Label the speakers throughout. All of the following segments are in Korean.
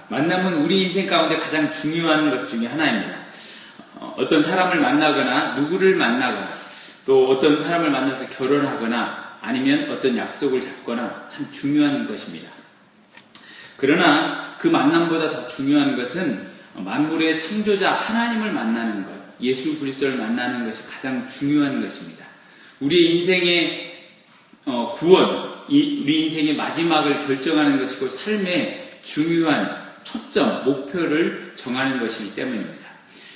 Speaker 1: 만남은 우리 인생 가운데 가장 중요한 것 중에 하나입니다. 어떤 사람을 만나거나 누구를 만나거나 또 어떤 사람을 만나서 결혼하거나 아니면 어떤 약속을 잡거나 참 중요한 것입니다. 그러나 그 만남보다 더 중요한 것은 만물의 창조자 하나님을 만나는 것, 예수 그리스도를 만나는 것이 가장 중요한 것입니다. 우리의 인생의 구원, 우리 인생의 마지막을 결정하는 것이고 삶의 중요한 초점, 목표를 정하는 것이기 때문입니다.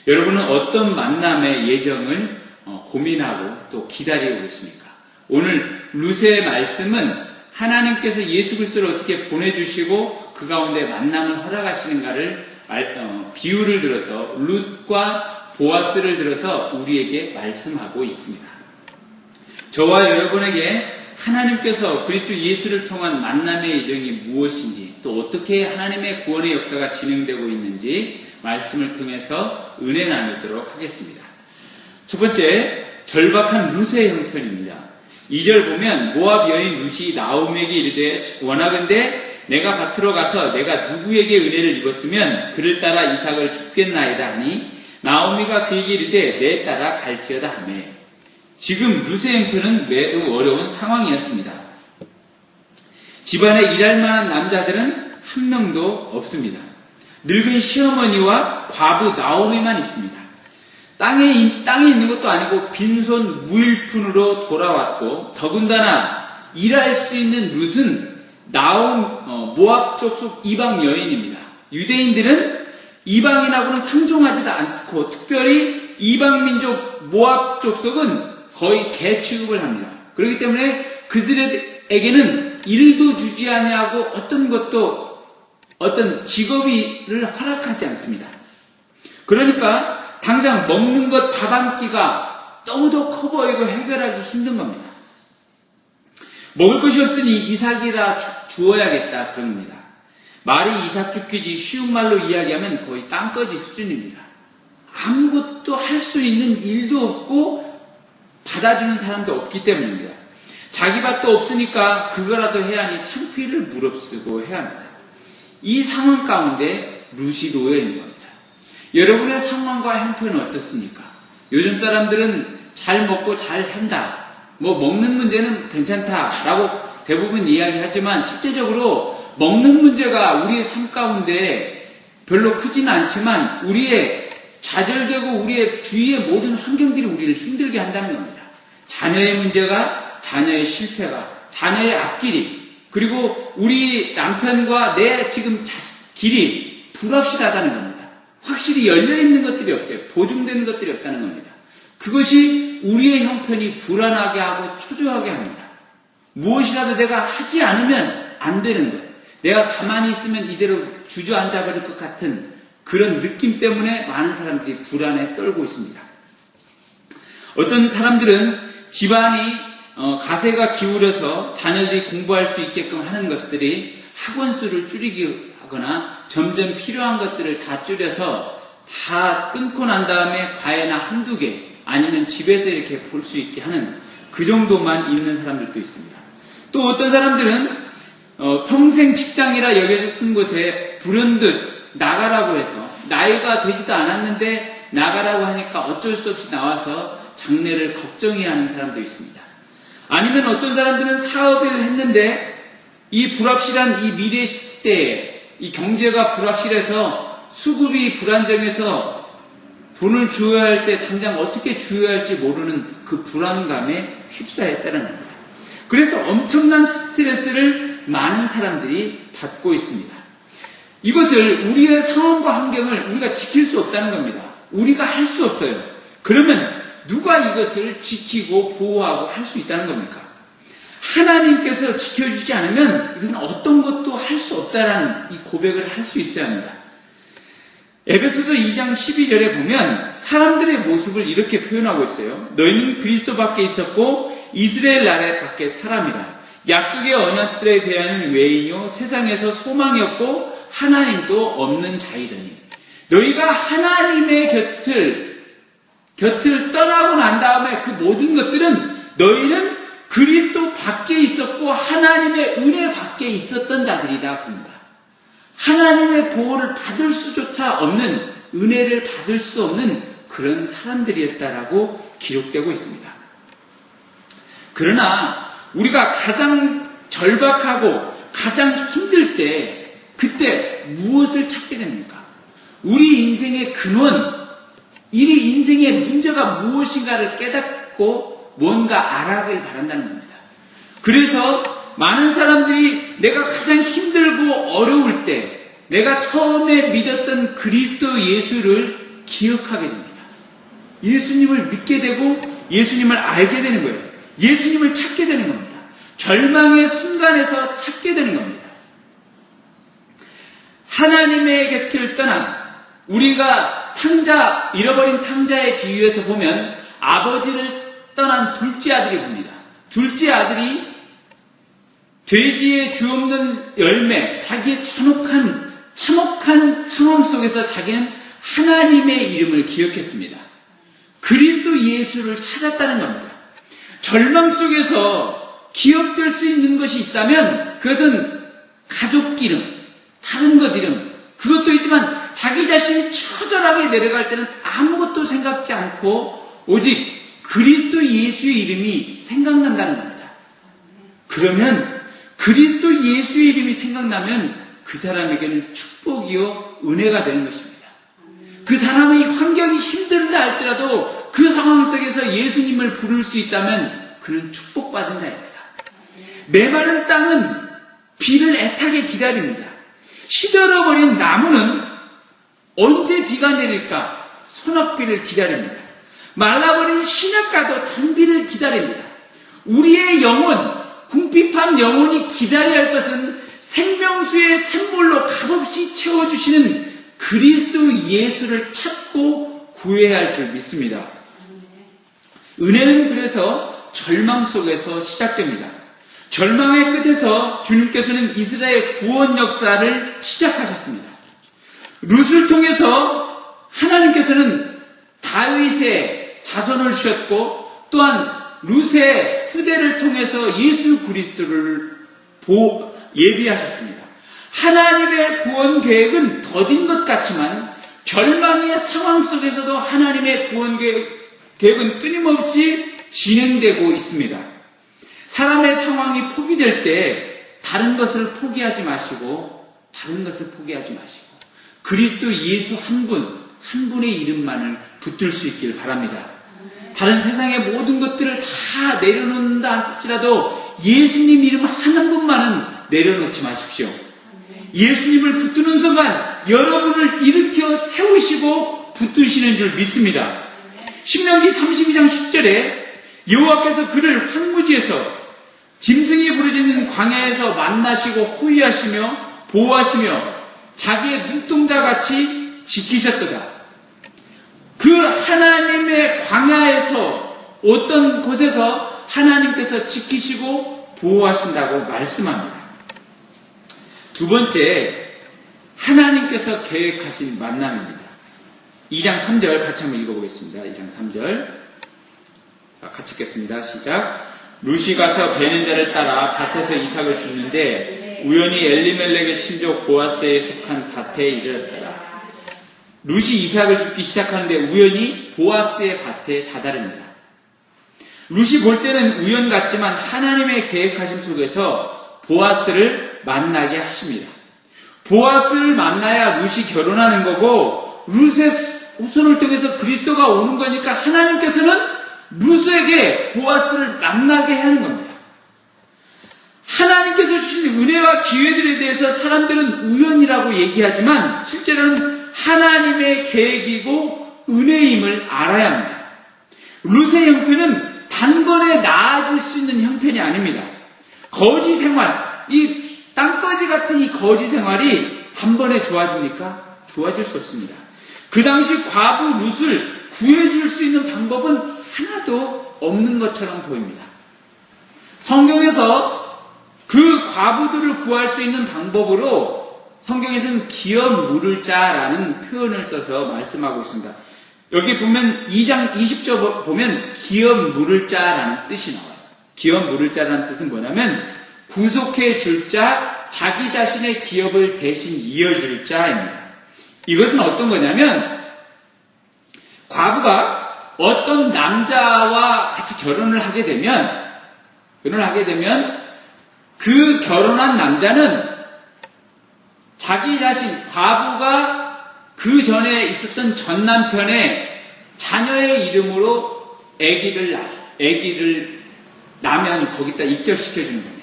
Speaker 1: 여러분은 어떤 만남의 예정을 고민하고 또 기다리고 계십니까? 오늘 룻의 말씀은 하나님께서 예수 그리스도를 어떻게 보내주시고 그 가운데 만남을 허락하시는가를 비유를 들어서 룻과 보아스를 들어서 우리에게 말씀하고 있습니다. 저와 여러분에게 하나님께서 그리스도 예수를 통한 만남의 예정이 무엇인지 또 어떻게 하나님의 구원의 역사가 진행되고 있는지 말씀을 통해서 은혜 나누도록 하겠습니다. 첫 번째, 절박한 룻의 형편입니다. 2절 보면 모압 여인 룻이 나오미에게 이르되 원하건대 내가 밭으로 가서 내가 누구에게 은혜를 입었으면 그를 따라 이삭을 줍겠나이다 하니 나오미가 그에게 이르되 내 따라 갈지어다 하매. 지금 룻의 형편은 매우 어려운 상황이었습니다. 집안에 일할 만한 남자들은 한 명도 없습니다. 늙은 시어머니와 과부 나오미만 있습니다. 땅에 있는 것도 아니고 빈손 무일푼으로 돌아왔고 더군다나 일할 수 있는 룻은 모압 족속 이방 여인입니다. 유대인들은 이방인하고는 상종하지도 않고 특별히 이방 민족 모압 족속은 거의 개 취급을 합니다. 그렇기 때문에 그들에게는 일도 주지 아니하고 어떤 직업을 허락하지 않습니다. 그러니까 당장 먹는 것 밥 한 끼가 너무도 커 보이고 해결하기 힘든 겁니다. 먹을 것이 없으니 이삭이라 주어야겠다 그런 겁니다. 말이 이삭 죽기지 쉬운 말로 이야기하면 거의 땅거지 수준입니다. 아무것도 할 수 있는 일도 없고 받아주는 사람도 없기 때문입니다. 자기 밭도 없으니까 그거라도 해야 하니 창피를 무릅쓰고 해야 합니다. 이 상황 가운데 룻이 놓여 있는 겁니다. 여러분의 상황과 형편은 어떻습니까? 요즘 사람들은 잘 먹고 잘 산다. 먹는 문제는 괜찮다라고 대부분 이야기하지만 실제적으로 먹는 문제가 우리의 삶 가운데 별로 크지는 않지만 우리의 좌절되고 우리의 주위의 모든 환경들이 우리를 힘들게 한다는 겁니다. 자녀의 문제가, 자녀의 실패가, 자녀의 앞길이, 그리고 우리 남편과 내 지금 길이 불확실하다는 겁니다. 확실히 열려있는 것들이 없어요. 보증되는 것들이 없다는 겁니다. 그것이 우리의 형편이 불안하게 하고 초조하게 합니다. 무엇이라도 내가 하지 않으면 안 되는 것, 내가 가만히 있으면 이대로 주저앉아버릴 것 같은 그런 느낌 때문에 많은 사람들이 불안에 떨고 있습니다. 어떤 사람들은 집안이 가세가 기울여서 자녀들이 공부할 수 있게끔 하는 것들이 학원 수를 줄이기 하거나 점점 필요한 것들을 다 줄여서 다 끊고 난 다음에 과외나 한두 개 아니면 집에서 이렇게 볼 수 있게 하는 그 정도만 있는 사람들도 있습니다. 또 어떤 사람들은 평생 직장이라 여겨졌던 곳에 불현듯 나가라고 해서 나이가 되지도 않았는데 나가라고 하니까 어쩔 수 없이 나와서 장래를 걱정해야 하는 사람도 있습니다. 아니면 어떤 사람들은 사업을 했는데 이 불확실한 이 미래 시대에 이 경제가 불확실해서 수급이 불안정해서 돈을 주어야 할 때 당장 어떻게 주어야 할지 모르는 그 불안감에 휩싸였다는 겁니다. 그래서 엄청난 스트레스를 많은 사람들이 받고 있습니다. 이것을 우리의 상황과 환경을 우리가 지킬 수 없다는 겁니다. 우리가 할 수 없어요. 그러면 누가 이것을 지키고 보호하고 할 수 있다는 겁니까? 하나님께서 지켜주지 않으면 이것은 어떤 것도 할 수 없다라는 이 고백을 할 수 있어야 합니다. 에베소서 2장 12절에 보면 사람들의 모습을 이렇게 표현하고 있어요. 너희는 그리스도 밖에 있었고 이스라엘 나라 밖에 사람이라. 약속의 언약들에 대한 외인이요 세상에서 소망이 없고 하나님도 없는 자이더니. 너희가 하나님의 곁을 떠나고 난 다음에 그 모든 것들은 너희는 그리스도 밖에 있었고 하나님의 은혜 밖에 있었던 자들이다. 그럽니다. 하나님의 보호를 받을 수조차 없는, 은혜를 받을 수 없는 그런 사람들이었다라고 기록되고 있습니다. 그러나 우리가 가장 절박하고 가장 힘들 때, 그때 무엇을 찾게 됩니까? 우리 인생의 근원, 이 인생의 문제가 무엇인가를 깨닫고 뭔가 알아가길 바란다는 겁니다. 그래서 많은 사람들이 내가 가장 힘들고 어려울 때 내가 처음에 믿었던 그리스도 예수를 기억하게 됩니다. 예수님을 믿게 되고 예수님을 알게 되는 거예요. 예수님을 찾게 되는 겁니다. 절망의 순간에서 찾게 되는 겁니다. 하나님의 곁을 떠난, 우리가 잃어버린 탕자의 비유에서 보면 아버지를 떠난 둘째 아들이 봅니다. 둘째 아들이 돼지의 주없는 열매, 자기의 참혹한 상황 속에서 자기는 하나님의 이름을 기억했습니다. 그리스도 예수를 찾았다는 겁니다. 절망 속에서 기억될 수 있는 것이 있다면 그것은 가족 이름, 다른 것 이름, 그것도 있지만 자기 자신이 처절하게 내려갈 때는 아무것도 생각지 않고 오직 그리스도 예수의 이름이 생각난다는 겁니다. 그러면 그리스도 예수의 이름이 생각나면 그 사람에게는 축복이요 은혜가 되는 것입니다. 그 사람의 환경이 힘들다 할지라도 그 상황 속에서 예수님을 부를 수 있다면 그는 축복받은 자입니다. 메마른 땅은 비를 애타게 기다립니다. 시들어버린 나무는 언제 비가 내릴까 소낙비를 기다립니다. 말라버린 신약가도 단비를 기다립니다. 우리의 영혼, 궁핍한 영혼이 기다려야 할 것은 생명수의 샘물로 값없이 채워주시는 그리스도 예수를 찾고 구해야 할 줄 믿습니다. 은혜는 그래서 절망 속에서 시작됩니다. 절망의 끝에서 주님께서는 이스라엘 구원 역사를 시작하셨습니다. 룻을 통해서 하나님께서는 다윗의 자손을 주셨고 또한 룻의 후대를 통해서 예수 그리스도를 예비하셨습니다. 하나님의 구원 계획은 더딘 것 같지만 절망의 상황 속에서도 하나님의 구원 계획은 끊임없이 진행되고 있습니다. 사람의 상황이 포기될 때 다른 것을 포기하지 마시고 그리스도 예수 한 분의 이름만을 붙들 수 있기를 바랍니다. 다른 세상의 모든 것들을 다 내려놓는다 할지라도 예수님 이름 한 분만은 내려놓지 마십시오. 예수님을 붙드는 순간 여러분을 일으켜 세우시고 붙드시는 줄 믿습니다. 신명기 32장 10절에 여호와께서 그를 황무지에서 짐승이 부르짖는 광야에서 만나시고 호위하시며 보호하시며 자기의 눈동자같이 지키셨도다. 그 하나님의 광야에서 어떤 곳에서 하나님께서 지키시고 보호하신다고 말씀합니다. 두 번째, 하나님께서 계획하신 만남입니다. 2장 3절 같이 한번 읽어보겠습니다. 2장 3절 같이 읽겠습니다. 시작. 룻이 가서 베는 자를 따라 밭에서 이삭을 줍는데 우연히 엘리멜렉의 친족 보아스에 속한 밭에 이르렀더라. 룻이 이삭을 줍기 시작하는데 우연히 보아스의 밭에 다다릅니다. 룻이 볼 때는 우연 같지만 하나님의 계획하심 속에서 보아스를 만나게 하십니다. 보아스를 만나야 룻이 결혼하는 거고 룻의 후손을 통해서 그리스도가 오는 거니까 하나님께서는 룻에게 보아스를 만나게 하는 겁니다. 하나님께서 주신 은혜와 기회들에 대해서 사람들은 우연이라고 얘기하지만 실제로는 하나님의 계획이고 은혜임을 알아야 합니다. 룻의 형편은 단번에 나아질 수 있는 형편이 아닙니다. 거지 생활, 이 땅거지 같은 이 거지 생활이 단번에 좋아집니까? 좋아질 수 없습니다. 그 당시 과부 룻을 구해줄 수 있는 방법은 하나도 없는 것처럼 보입니다. 성경에서 그 과부들을 구할 수 있는 방법으로 성경에서는 기업 물을 자라는 표현을 써서 말씀하고 있습니다. 여기 보면 2장 20절 보면 기업 물을 자라는 뜻이 나와요. 기업 물을 자라는 뜻은 뭐냐면 구속해 줄 자, 자기 자신의 기업을 대신 이어줄 자입니다. 이것은 어떤 거냐면 과부가 어떤 남자와 같이 결혼을 하게 되면 그 결혼한 남자는 자기 자신, 과부가 그 전에 있었던 전 남편의 자녀의 이름으로 아기를 낳으면 거기다 입적시켜주는 겁니다.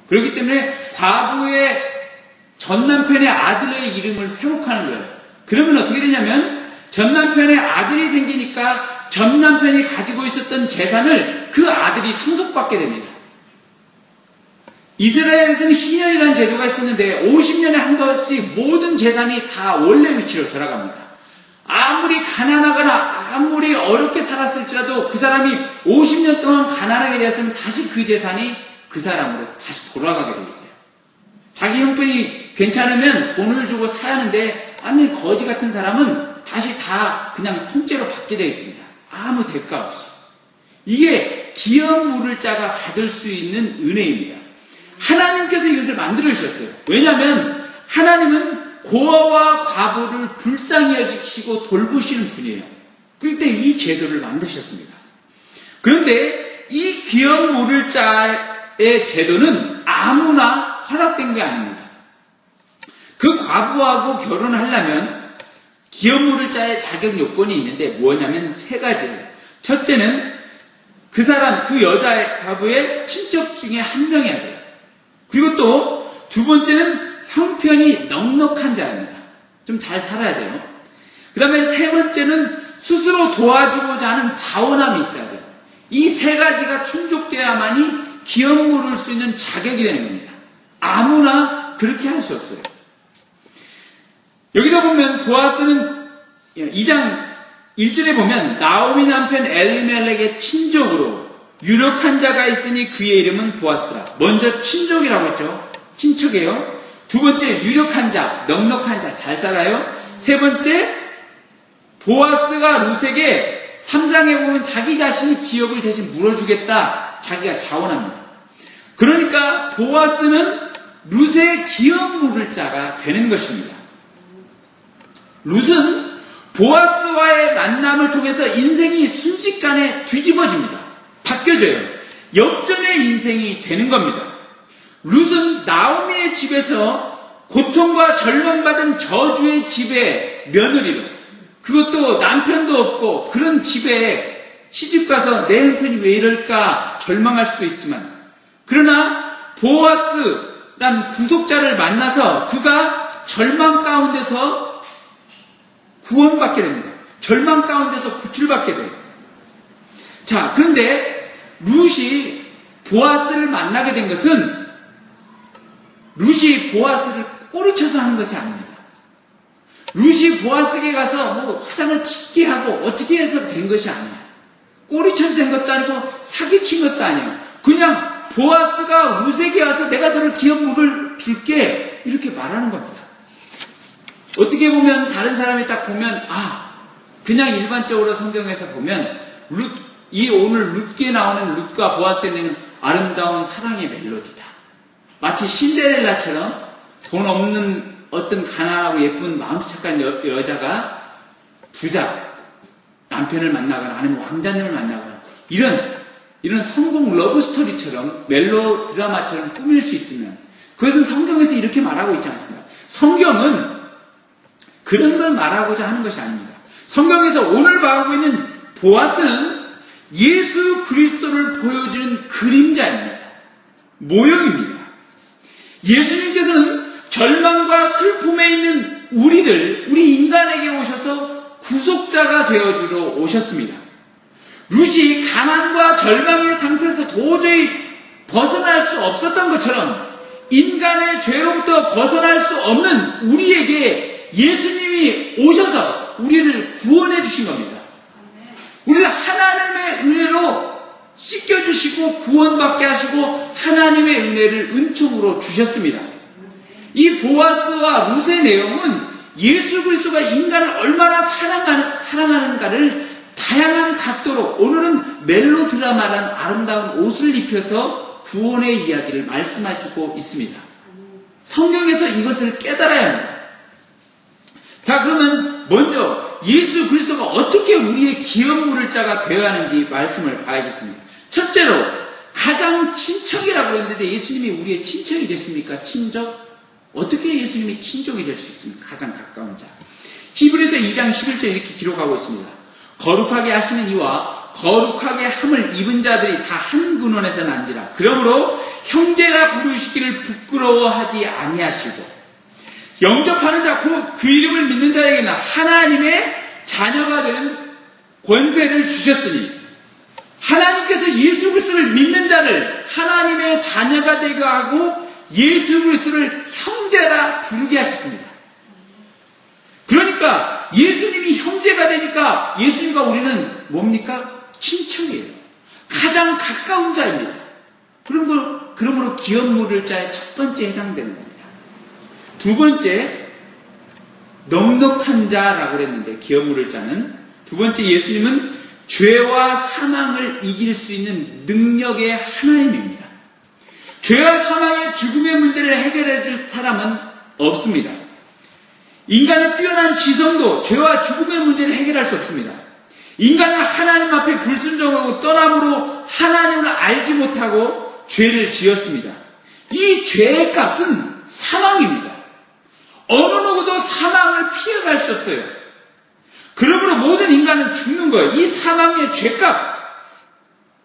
Speaker 1: 그렇기 때문에 과부의 전 남편의 아들의 이름을 회복하는 거예요. 그러면 어떻게 되냐면 전 남편의 아들이 생기니까 전 남편이 가지고 있었던 재산을 그 아들이 상속받게 됩니다. 이스라엘에서는 희년이라는 제도가 있었는데 50년에 한 번씩 모든 재산이 다 원래 위치로 돌아갑니다. 아무리 가난하거나 아무리 어렵게 살았을지라도 그 사람이 50년 동안 가난하게 되었으면 다시 그 재산이 그 사람으로 다시 돌아가게 되어 있어요. 자기 형편이 괜찮으면 돈을 주고 사야 하는데 완전 거지 같은 사람은 다시 다 그냥 통째로 받게 되어 있습니다. 아무 대가 없이. 이게 기업 물을 자가 받을 수 있는 은혜입니다. 하나님께서 이것을 만들어 주셨어요. 왜냐하면 하나님은 고아와 과부를 불쌍히 여기시고 돌보시는 분이에요. 그럴 때 이 제도를 만드셨습니다. 그런데 이 기업 물을 자의 제도는 아무나 허락된 게 아닙니다. 그 과부하고 결혼하려면 기업 물을 자의 자격 요건이 있는데 뭐냐면 세 가지예요. 첫째는 그 여자의 과부의 친척 중에 한 명이어야 돼요. 그리고 또 두 번째는 형편이 넉넉한 자입니다. 좀 잘 살아야 돼요. 그 다음에 세 번째는 스스로 도와주고자 하는 자원함이 있어야 돼요. 이 세 가지가 충족되어야만이 기업 물을 수 있는 자격이 되는 겁니다. 아무나 그렇게 할 수 없어요. 여기서 보면 보아스는 2장 1절에 보면 나오미 남편 엘리멜렉의 친족으로 유력한 자가 있으니 그의 이름은 보아스라. 먼저 친족이라고 했죠. 친척이에요. 두 번째 유력한 자, 넉넉한 자, 잘 살아요. 세 번째 보아스가 룻에게 3장에 보면 자기 자신이 기업을 대신 물어주겠다. 자기가 자원합니다. 그러니까 보아스는 룻의 기업 물을 자가 되는 것입니다. 룻은 보아스와의 만남을 통해서 인생이 순식간에 뒤집어집니다. 바뀌어져요. 역전의 인생이 되는 겁니다. 룻은 나오미의 집에서 고통과 절망받은 저주의 집의 며느리로, 그것도 남편도 없고 그런 집에 시집가서 내 형편이 왜 이럴까 절망할 수도 있지만, 그러나 보아스란 구속자를 만나서 그가 절망 가운데서 구원받게 됩니다. 절망 가운데서 구출받게 돼요. 자, 그런데 룻이 보아스를 만나게 된 것은 룻이 보아스를 꼬리쳐서 하는 것이 아닙니다. 룻이 보아스에게 가서 뭐 화상을 짓게 하고 어떻게 해서 된 것이 아니에요. 꼬리쳐서 된 것도 아니고 사기친 것도 아니에요. 그냥 보아스가 룻에게 와서 내가 너를 기업 물을 줄게 이렇게 말하는 겁니다. 어떻게 보면 다른 사람이 딱 보면 그냥 일반적으로 성경에서 보면 오늘 룻기에 나오는 룻과 보아스에 있는 아름다운 사랑의 멜로디다. 마치 신데렐라처럼 돈 없는 어떤 가난하고 예쁜 마음씨 착한 여자가 부자 남편을 만나거나 아니면 왕자님을 만나거나 이런 성공 러브스토리처럼 멜로 드라마처럼 꾸밀 수 있지만 그것은 성경에서 이렇게 말하고 있지 않습니다. 성경은 그런 걸 말하고자 하는 것이 아닙니다. 성경에서 오늘 말하고 있는 보아스는 예수 그리스도를 보여주는 그림자입니다. 모형입니다. 예수님께서는 절망과 슬픔에 있는 우리 인간에게 오셔서 구속자가 되어주러 오셨습니다. 룻이 가난과 절망의 상태에서 도저히 벗어날 수 없었던 것처럼 인간의 죄로부터 벗어날 수 없는 우리에게 예수님이 오셔서 우리를 구원해 주신 겁니다. 우리를 하나님의 은혜로 씻겨주시고 구원받게 하시고 하나님의 은혜를 은총으로 주셨습니다. 이 보아스와 룻의 내용은 예수 그리스도가 인간을 얼마나 사랑하는가를 다양한 각도로, 오늘은 멜로드라마란 아름다운 옷을 입혀서 구원의 이야기를 말씀해주고 있습니다. 성경에서 이것을 깨달아야 합니다. 자, 그러면 먼저 예수 그리스도가 어떻게 우리의 기업물을 자가 되어야 하는지 말씀을 봐야겠습니다. 첫째로 가장 친척이라고 했는데 예수님이 우리의 친척이 됐습니까? 친족? 어떻게 예수님이 친족이 될 수 있습니까? 가장 가까운 자. 히브리서 2장 11절 이렇게 기록하고 있습니다. 거룩하게 하시는 이와 거룩하게 함을 입은 자들이 다 한 근원에서 난지라. 그러므로 형제가 부르시기를 부끄러워하지 아니하시고 영접하는 자, 그 이름을 믿는 자에게는 하나님의 자녀가 되는 권세를 주셨으니 하나님께서 예수 그리스도를 믿는 자를 하나님의 자녀가 되게 하고 예수 그리스도를 형제라 부르게 하셨습니다. 그러니까 예수님이 형제가 되니까 예수님과 우리는 뭡니까? 친척이에요. 가장 가까운 자입니다. 그러므로 기업물을 자의 첫 번째 해당되는 겁니다. 두 번째, 넉넉한 자라고 그랬는데 기업물을 자는 두 번째, 예수님은 죄와 사망을 이길 수 있는 능력의 하나님입니다. 죄와 사망의 죽음의 문제를 해결해 줄 사람은 없습니다. 인간의 뛰어난 지성도 죄와 죽음의 문제를 해결할 수 없습니다. 인간은 하나님 앞에 불순종하고 떠남으로 하나님을 알지 못하고 죄를 지었습니다. 이 죄의 값은 사망입니다. 어느 누구도 사망을 피해갈 수 없어요. 그러므로 모든 인간은 죽는 거예요. 이 사망의 죄값,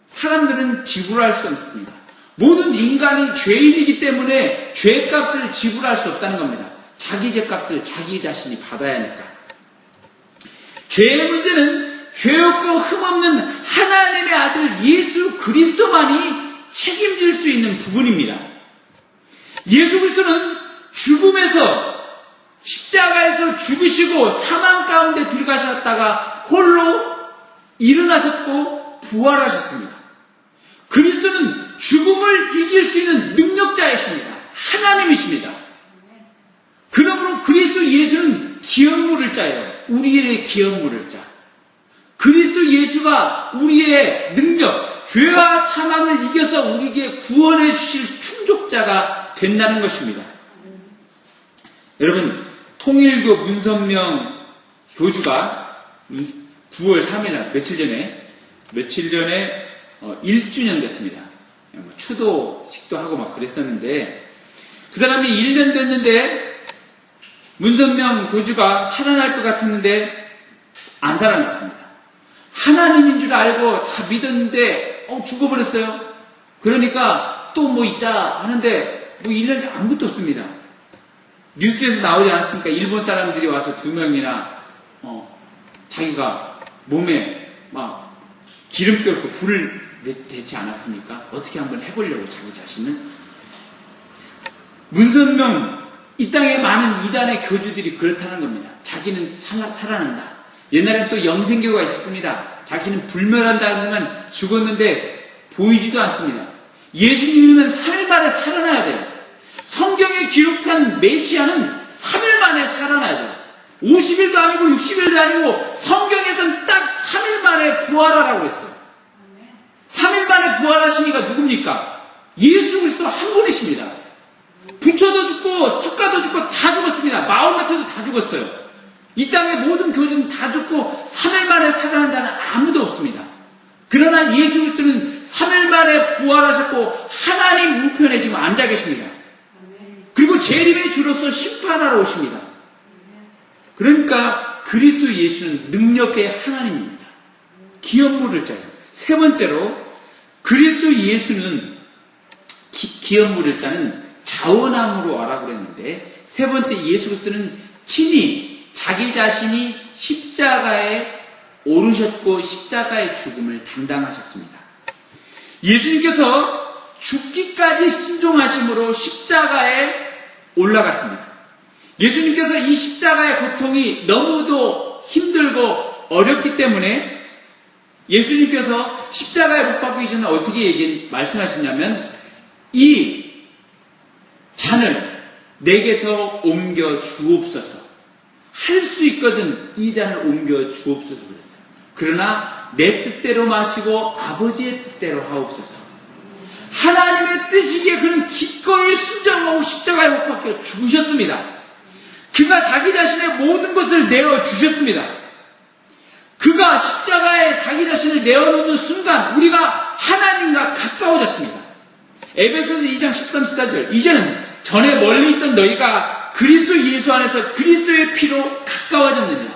Speaker 1: 사람들은 지불할 수 없습니다. 모든 인간이 죄인이기 때문에 죄값을 지불할 수 없다는 겁니다. 자기 죄값을 자기 자신이 받아야 하니까. 죄의 문제는 죄 없고 흠없는 하나님의 아들 예수 그리스도만이 책임질 수 있는 부분입니다. 예수 그리스도는 죽음에서 십자가에서 죽으시고 사망 가운데 들어가셨다가 홀로 일어나셨고 부활하셨습니다. 그리스도는 죽음을 이길 수 있는 능력자이십니다. 하나님이십니다. 그러므로 그리스도 예수는 기업물을 짜요. 우리의 기업물을 짜. 그리스도 예수가 우리의 능력, 죄와 사망을 이겨서 우리에게 구원해 주실 충족자가 된다는 것입니다. 여러분, 통일교 문선명 교주가 9월 3일 며칠 전에 1주년 됐습니다. 추도식도 하고 막 그랬었는데 그 사람이 1년 됐는데 문선명 교주가 살아날 것 같았는데 안 살아났습니다. 하나님인 줄 알고 다 믿었는데 죽어버렸어요. 그러니까 또 뭐 있다 하는데 1년째 아무것도 없습니다. 뉴스에서 나오지 않았습니까? 일본 사람들이 와서 2명이나 자기가 몸에 막 기름 껴서 불을 대지 않았습니까? 어떻게 한번 해보려고 자기 자신을. 문선명, 이 땅에 많은 이단의 교주들이 그렇다는 겁니다. 자기는 살아난다. 옛날엔 또 영생교가 있었습니다. 자기는 불멸한다는 죽었는데 보이지도 않습니다. 예수님은 3일 만에 살아나야 돼요. 성경에 기록한 메시아는 3일 만에 살아나야 돼요. 50일도 아니고 60일도 아니고 성경에는 딱 3일 만에 부활하라고 했어요. 3일 만에 부활하시니까 누굽니까? 예수 그리스도 한 분이십니다. 부처도 죽고 석가도 죽고 다 죽었습니다. 마호메트도 다 죽었어요. 이 땅의 모든 교주는 다 죽고 3일 만에 살아난 자는 아무도 없습니다. 그러나 예수 그리스도는 3일 만에 부활하셨고 하나님 우편에 지금 앉아 계십니다. 그리고 재림의 주로서 심판하러 오십니다. 그러니까 그리스도 예수는 능력의 하나님입니다. 기업물을 짜요. 세 번째로 그리스도 예수는 기업물을 짜는 자원함으로 알아보려 했는데 세 번째 예수 그리스도는 친히 자기 자신이 십자가에 오르셨고 십자가의 죽음을 담당하셨습니다. 예수님께서 죽기까지 순종하심으로 십자가에 올라갔습니다. 예수님께서 이 십자가의 고통이 너무도 힘들고 어렵기 때문에 예수님께서 십자가에 못 박혀 계시는 어떻게 말씀하셨냐면 이 잔을 내게서 옮겨 주옵소서. 할 수 있거든 이 잔을 옮겨 주옵소서 그랬어요. 그러나 내 뜻대로 마시고 아버지의 뜻대로 하옵소서. 하나님의 하나님의 뜻이기에 그는 기꺼이 순종하고 십자가에 못 박혀 죽으셨습니다. 그가 자기 자신의 모든 것을 내어 주셨습니다. 그가 십자가에 자기 자신을 내어놓는 순간 우리가 하나님과 가까워졌습니다. 에베소서 2장 13, 14절 이제는 전에 멀리 있던 너희가 그리스도 예수 안에서 그리스도의 피로 가까워졌느니라.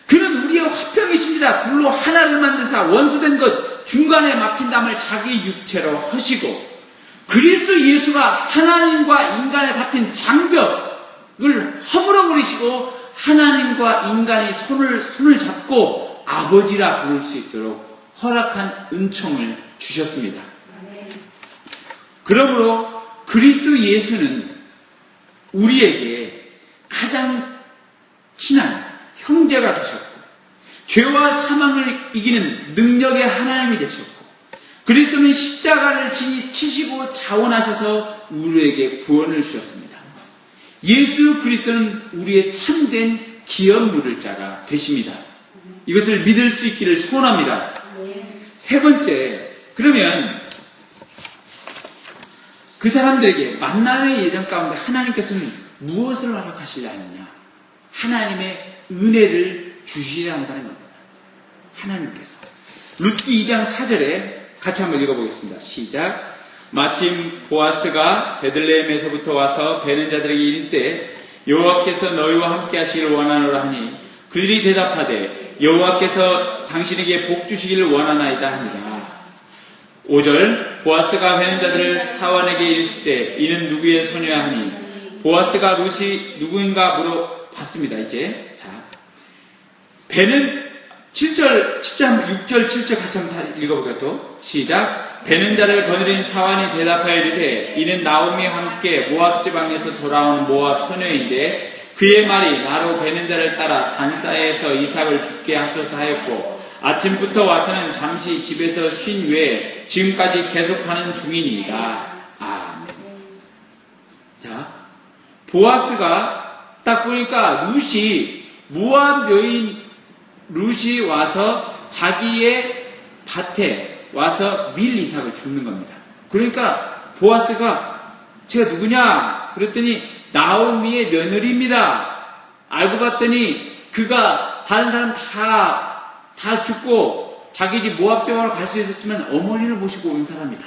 Speaker 1: 그는 우리의 화평이시니라. 둘로 하나를 만드사 원수된 것 중간에 막힌 담을 자기 육체로 허시고 그리스도 예수가 하나님과 인간에 다툰 장벽을 허물어 버리시고 하나님과 인간이 손을 잡고 아버지라 부를 수 있도록 허락한 은총을 주셨습니다. 그러므로 그리스도 예수는 우리에게 가장 친한 형제가 되셨고 죄와 사망을 이기는 능력의 하나님이 되셨고 그리스도는 십자가를 치시고 자원하셔서 우리에게 구원을 주셨습니다. 예수 그리스도는 우리의 참된 기업 물을 자가 되십니다. 이것을 믿을 수 있기를 소원합니다. 세 번째, 그러면 그 사람들에게 만남의 예정 가운데 하나님께서는 무엇을 허락하시려 하느냐? 하나님의 은혜를 주시려 한다는 겁니다. 하나님께서. 룻기 2장 4절에 같이 한번 읽어보겠습니다. 시작. 마침 보아스가 베들레헴에서부터 와서 베는 자들에게 이를 때 여호와께서 너희와 함께 하시기를 원하노라 하니 그들이 대답하되 여호와께서 당신에게 복 주시기를 원하나이다 하니라. 5절 보아스가 베는 자들을 사환에게 이르실 때 이는 누구의 소녀야 하니 보아스가 룻이 누구인가 물어봤습니다. 이제 자 베는 7절 6절 7절 같이 한번 읽어볼까요? 또 시작. 베는 자를 거느린 사환이 대답하여 이르되 이는 나오미와 함께 모압 지방에서 돌아온 모압 소녀인데 그의 말이 나로 베는 자를 따라 단사에서 이삭을 죽게 하소서 하였고 아침부터 와서는 잠시 집에서 쉰 후에 지금까지 계속하는 중이니이다. 아멘. 자, 보아스가 딱 보니까 룻이 모압 여인 룻이 와서 자기의 밭에 와서 밀 이삭을 줍는 겁니다. 그러니까 보아스가 제가 누구냐? 그랬더니 나오미의 며느리입니다. 알고 봤더니 그가 다른 사람 다 죽고 자기 집 모압 지방으로 갈 수 있었지만 어머니를 모시고 온 사람이다.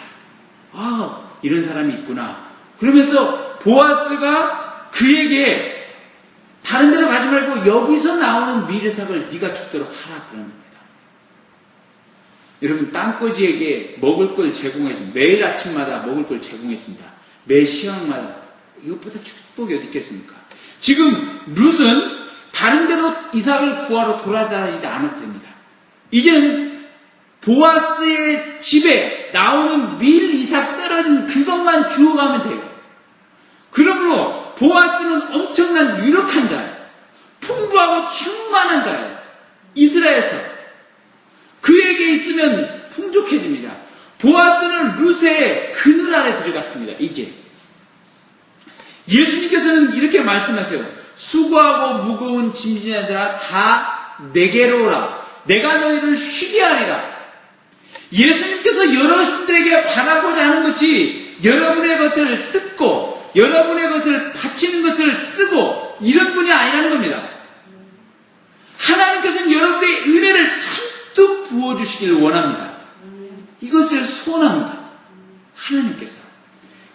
Speaker 1: 아, 이런 사람이 있구나. 그러면서 보아스가 그에게 다른 데로 가지 말고 여기서 나오는 밀이삭을 네가 죽도록 하라 그러는 겁니다. 여러분 땅꼬지에게 먹을 걸 제공해줍니다. 매일 아침마다 먹을 걸 제공해준다. 매 시간마다. 이것보다 축복이 어디 있겠습니까? 지금 룻은 다른 데로 이삭을 구하러 돌아다니지 않아도 됩니다. 이제는 보아스의 집에 나오는 밀 이삭 떨어진 그것만 주워가면 돼요. 그러므로 보아스는 엄청난 유력한 자예요. 풍부하고 충만한 자예요. 이스라엘에서. 그에게 있으면 풍족해집니다. 보아스는 룻의 그늘 아래 들어갔습니다. 이제. 예수님께서는 이렇게 말씀하세요. 수고하고 무거운 짐진 자들아 다 내게로 오라. 내가 너희를 쉬게 하리라. 예수님께서 여러분들에게 바라고자 하는 것이 여러분의 것을 뜯고 여러분의 것을 바치는 것을 쓰고 이런 분이 아니라는 겁니다. 하나님께서는 여러분의 은혜를 잔뜩 부어주시기를 원합니다. 이것을 소원합니다. 하나님께서.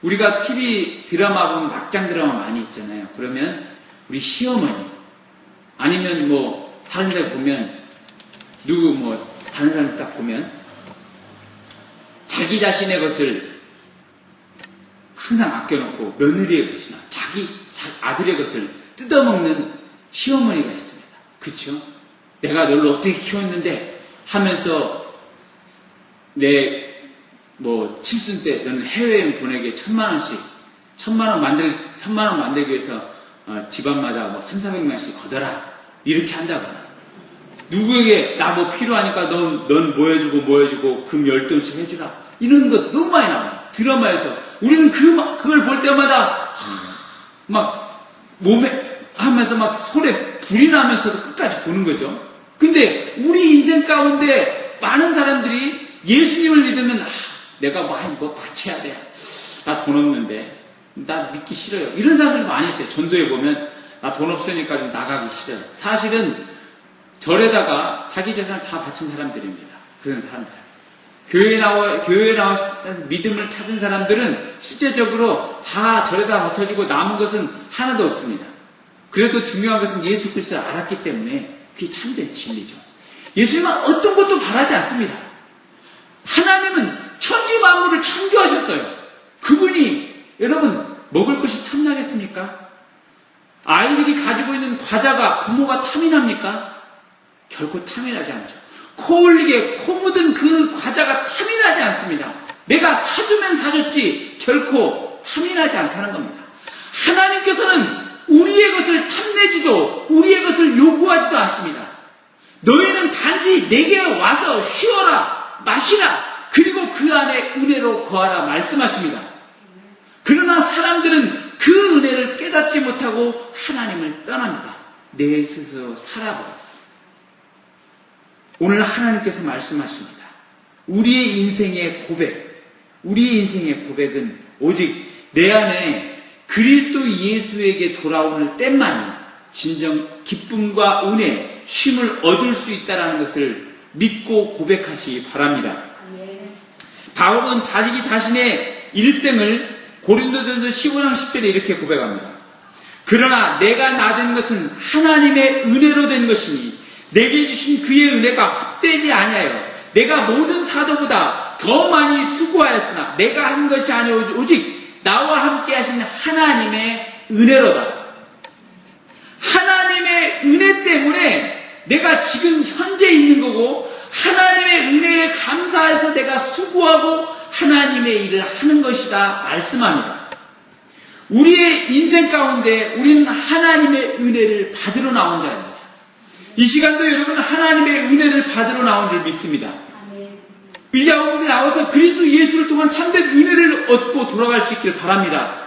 Speaker 1: 우리가 TV 드라마 보면 막장 드라마 많이 있잖아요. 그러면 우리 시어머니 아니면 뭐 다른 데 보면 누구 뭐 다른 사람 딱 보면 자기 자신의 것을 항상 아껴놓고 며느리의 것이나 자기 아들의 것을 뜯어먹는 시어머니가 있습니다. 그쵸? 내가 너를 어떻게 키웠는데 하면서 내 뭐 칠순 때 너는 해외여행 보내게 1,000만 원 만들기 위해서 집안마다 뭐 300~400만씩 걷어라 이렇게 한다거나 누구에게 나 뭐 필요하니까 넌 뭐 해주고 금 10돈씩 해주라 이런 것 너무 많이 나와요. 드라마에서 우리는 그걸 볼 때마다 막 몸에 하면서 막 손에 불이 나면서도 끝까지 보는 거죠. 근데 우리 인생 가운데 많은 사람들이 예수님을 믿으면 내가 뭐 바쳐야 돼. 나 돈 없는데, 나 믿기 싫어요. 이런 사람들이 많이 있어요. 전도에 보면, 나 돈 없으니까 좀 나가기 싫어요. 사실은 절에다가 자기 재산을 다 바친 사람들입니다. 그런 사람들. 교회에 나와서 믿음을 찾은 사람들은 실제적으로 다 절에다 바쳐지고 남은 것은 하나도 없습니다. 그래도 중요한 것은 예수 그리스도를 알았기 때문에 그게 참된 진리죠. 예수님은 어떤 것도 바라지 않습니다. 하나님은 천지 만물을 창조하셨어요. 그분이 여러분 먹을 것이 탐나겠습니까? 아이들이 가지고 있는 과자가 부모가 탐이 납니까? 결코 탐이 나지 않죠. 코 흘리게 코 묻은 그 과자가 탐이 나지 않습니다. 내가 사주면 사줬지 결코 탐이 나지 않다는 겁니다. 하나님께서는 우리의 것을 탐내지도 우리의 것을 요구하지도 않습니다. 너희는 단지 내게 와서 쉬어라, 마시라, 그리고 그 안에 은혜로 거하라 말씀하십니다. 그러나 사람들은 그 은혜를 깨닫지 못하고 하나님을 떠납니다. 내 스스로 살아버립니다. 오늘 하나님께서 말씀하십니다. 우리의 인생의 고백은 오직 내 안에 그리스도 예수에게 돌아오는 때만이 진정 기쁨과 은혜, 쉼을 얻을 수 있다는 것을 믿고 고백하시기 바랍니다. 바울은 자신의 일생을 고린도전서 15장 10절에 이렇게 고백합니다. 그러나 내가 나된 것은 하나님의 은혜로 된 것이니 내게 주신 그의 은혜가 헛되지 아니하여 내가 모든 사도보다 더 많이 수고하였으나 내가 한 것이 아니오 오직 나와 함께 하신 하나님의 은혜로다. 하나님의 은혜 때문에 내가 지금 현재 있는 거고 하나님의 은혜에 감사해서 내가 수고하고 하나님의 일을 하는 것이다 말씀합니다. 우리의 인생 가운데 우리는 하나님의 은혜를 받으러 나온 자입니다. 이 시간도 여러분 하나님의 은혜를 받으러 나온 줄 믿습니다. 이 가운데 나와서 그리스도 예수를 통한 참된 은혜를 얻고 돌아갈 수 있길 바랍니다.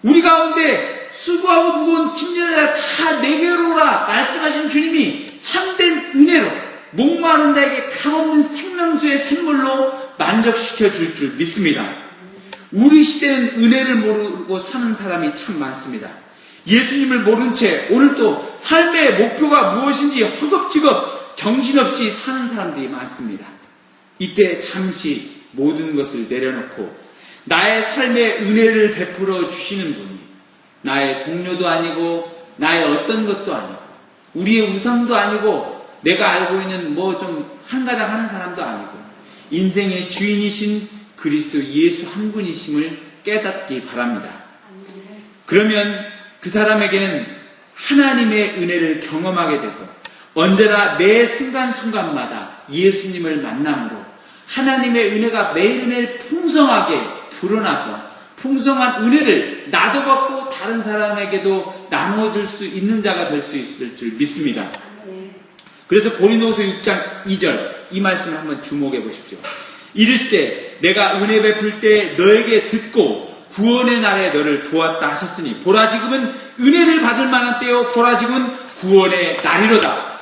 Speaker 1: 우리 가운데 수고하고 무거운 짐자가 다 내게로 오라 말씀하신 주님이 참된 은혜로 목마른 자에게 값없는 생명수의 샘물로 만족시켜 줄 줄 믿습니다. 우리 시대는 은혜를 모르고 사는 사람이 참 많습니다. 예수님을 모른 채 오늘도 삶의 목표가 무엇인지 허겁지겁 정신없이 사는 사람들이 많습니다. 이때 잠시 모든 것을 내려놓고 나의 삶의 은혜를 베풀어 주시는 분이 나의 동료도 아니고 나의 어떤 것도 아니고 우리의 우상도 아니고 내가 알고 있는 뭐 좀 한가닥 하는 사람도 아니고 인생의 주인이신 그리스도 예수 한 분이심을 깨닫기 바랍니다. 그러면 그 사람에게는 하나님의 은혜를 경험하게 되고 언제나 매 순간순간마다 예수님을 만남으로 하나님의 은혜가 매일매일 풍성하게 불어나서 풍성한 은혜를 나도 받고 다른 사람에게도 나누어줄 수 있는 자가 될 수 있을 줄 믿습니다. 그래서 고린도후서 6장 2절 이 말씀을 한번 주목해 보십시오. 이르시되 내가 은혜 베풀 때 너에게 듣고 구원의 날에 너를 도왔다 하셨으니 보라 지금은 은혜를 받을 만한 때요 보라 지금은 구원의 날이로다.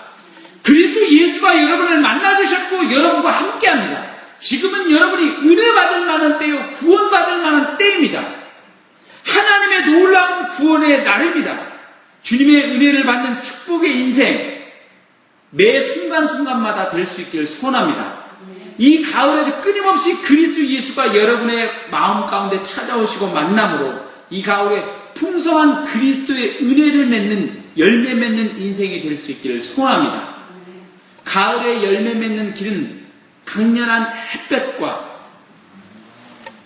Speaker 1: 그리스도 예수가 여러분을 만나주셨고 여러분과 함께합니다. 지금은 여러분이 은혜 받을 만한 때요 구원받을 만한 때입니다. 하나님의 놀라운 구원의 날입니다. 주님의 은혜를 받는 축복의 인생 매 순간순간마다 될 수 있기를 소원합니다. 이 가을에도 끊임없이 그리스도 예수가 여러분의 마음 가운데 찾아오시고 만남으로 이 가을에 풍성한 그리스도의 은혜를 맺는 열매 맺는 인생이 될 수 있기를 소원합니다. 가을에 열매 맺는 길은 강렬한 햇볕과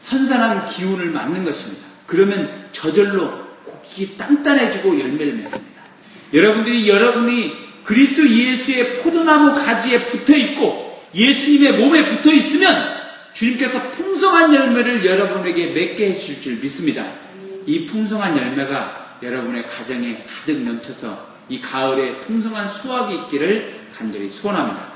Speaker 1: 선선한 기운을 맞는 것입니다. 그러면 저절로 곡이 단단해지고 열매를 맺습니다. 여러분이 그리스도 예수의 포도나무 가지에 붙어 있고 예수님의 몸에 붙어 있으면 주님께서 풍성한 열매를 여러분에게 맺게 해줄 줄 믿습니다. 이 풍성한 열매가 여러분의 가정에 가득 넘쳐서 이 가을에 풍성한 수확이 있기를 간절히 소원합니다.